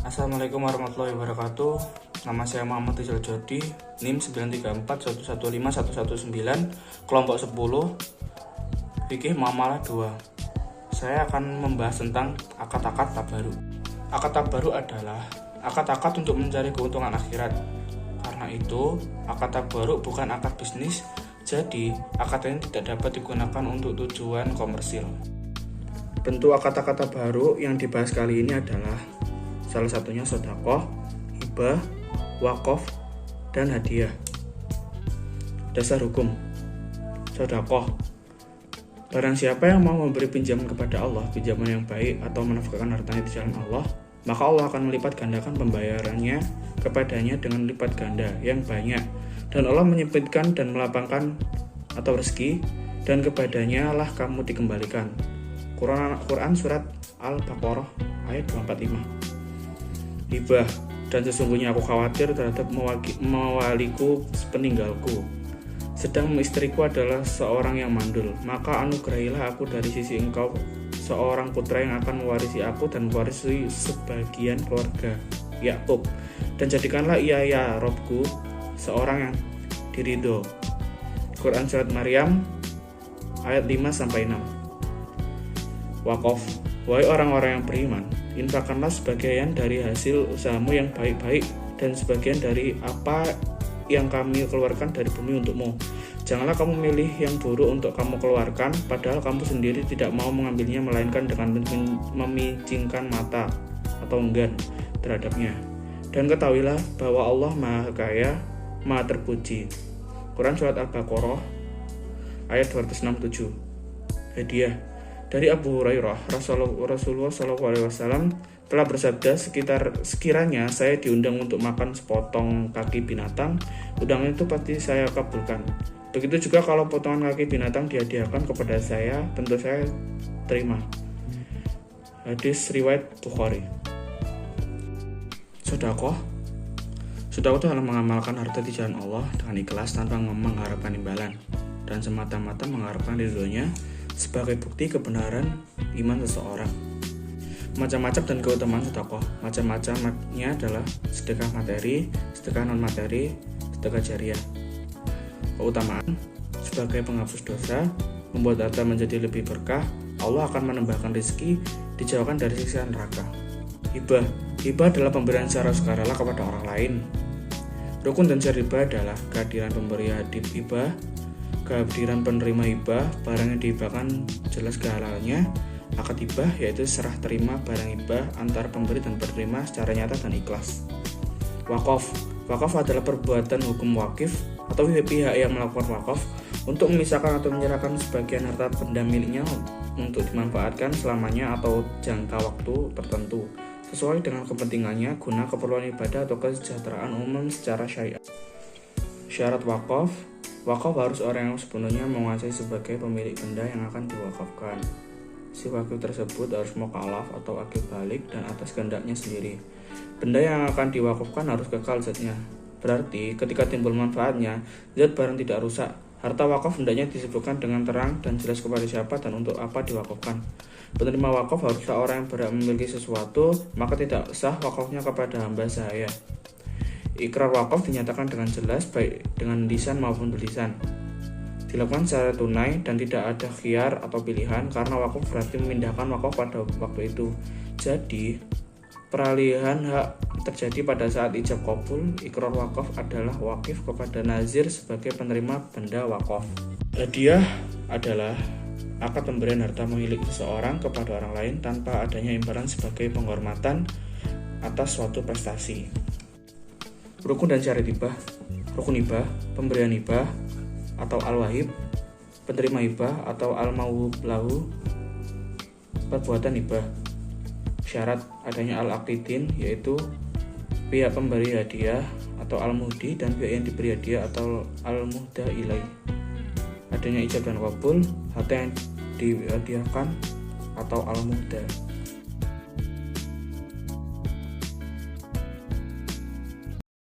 Assalamualaikum warahmatullahi wabarakatuh. Nama saya Muhammad Rizal Jodi, NIM 934115119, kelompok 10, fikih muamalah 2. Saya akan membahas tentang akad-akad tabaruk. Akad tabaruk adalah akad-akad untuk mencari keuntungan akhirat. Karena itu, akad tabaruk bukan akad bisnis, jadi akad ini tidak dapat digunakan untuk tujuan komersil. Bentuk akad-akad tabaruk yang dibahas kali ini adalah salah satunya sedekah, hibah, wakaf, dan hadiah. Dasar hukum sedekah. Barang siapa yang mau memberi pinjaman kepada Allah, pinjaman yang baik atau menafkahkan hartanya di jalan Allah, maka Allah akan melipat gandakan pembayarannya kepadanya dengan lipat ganda yang banyak. Dan Allah menyempitkan dan melapangkan atau rezeki, dan kepadanya lah kamu dikembalikan. Quran Surat Al-Baqarah ayat 245. Hibah, dan sesungguhnya aku khawatir terhadap mewaliku peninggalku, sedang istriku adalah seorang yang mandul, maka anugerahilah aku dari sisi engkau seorang putra yang akan mewarisi aku dan mewarisi sebagian keluarga Yakub, dan jadikanlah ia ya Robku seorang yang diridho. Quran Surat Maryam ayat 5-6. Wakaf. Wahai orang-orang yang beriman, infakkanlah sebagian dari hasil usahamu yang baik-baik dan sebagian dari apa yang kami keluarkan dari bumi untukmu. Janganlah kamu milih yang buruk untuk kamu keluarkan, padahal kamu sendiri tidak mau mengambilnya, melainkan dengan memicingkan mata atau enggan terhadapnya. Dan ketahuilah bahwa Allah Maha Kaya, Maha Terpuji. Quran Surat Al-Baqarah ayat 267. Hadiah. Dari Abu Hurairah, Rasulullah SAW telah bersabda, sekiranya saya diundang untuk makan sepotong kaki binatang, undangan itu pasti saya kabulkan. Begitu juga kalau potongan kaki binatang dihadiahkan kepada saya, tentu saya terima. Hadis riwayat Bukhari. Sedekah itu adalah mengamalkan harta di jalan Allah dengan ikhlas tanpa mengharapkan imbalan dan semata-mata mengharapkan ridhonya sebagai bukti kebenaran iman seseorang. Macam-macam dan keutamaan sedekah. Macam-macamnya adalah sedekah materi, sedekah non-materi, sedekah jariah. Keutamaan sebagai penghapus dosa, membuat harta menjadi lebih berkah, Allah akan menambahkan rezeki, dijauhkan dari siksa neraka. Hibah adalah pemberian secara sukarela kepada orang lain. Rukun dan syarat hibah adalah kehadiran pemberi hibah, kehadiran penerima hibah, barang yang dihibahkan jelas kehalalnya. Akad hibah yaitu serah terima barang hibah antara pemberi dan penerima secara nyata dan ikhlas. Wakaf adalah perbuatan hukum wakif atau pihak yang melakukan wakaf untuk memisahkan atau menyerahkan sebagian harta benda miliknya untuk dimanfaatkan selamanya atau jangka waktu tertentu sesuai dengan kepentingannya guna keperluan ibadah atau kesejahteraan umum secara syariat. Syarat wakaf harus orang yang sepenuhnya menguasai sebagai pemilik benda yang akan diwakafkan. Si wakif tersebut harus mukallaf atau akil balik dan atas kehendaknya sendiri. Benda yang akan diwakafkan harus kekal zatnya. Berarti ketika timbul manfaatnya, zat barang tidak rusak. Harta wakaf hendaknya disebutkan dengan terang dan jelas kepada siapa dan untuk apa diwakafkan. Penerima wakaf haruslah orang yang berhak memiliki sesuatu, maka tidak sah wakafnya kepada hamba sahaya. Ikrar wakaf dinyatakan dengan jelas baik dengan lisan maupun tulisan. Dilakukan secara tunai dan tidak ada khiyar atau pilihan, karena wakaf berarti memindahkan wakaf pada waktu itu. Jadi, peralihan hak terjadi pada saat ijab qabul. Ikrar wakaf adalah wakif kepada nazir sebagai penerima benda wakaf. Hadiah adalah akad pemberian harta milik seseorang kepada orang lain tanpa adanya imbalan sebagai penghormatan atas suatu prestasi. Rukun dan syarat hibah. Rukun hibah, pemberian hibah atau al-wahib, penerima hibah atau al-mawhub lahu, perbuatan hibah. Syarat adanya al-aqidin, yaitu pihak pemberi hadiah atau al-muhdi dan pihak yang diberi hadiah atau al-muhda ilaih. Adanya ijab dan qabul, harta yang dihadiahkan atau al-muhda.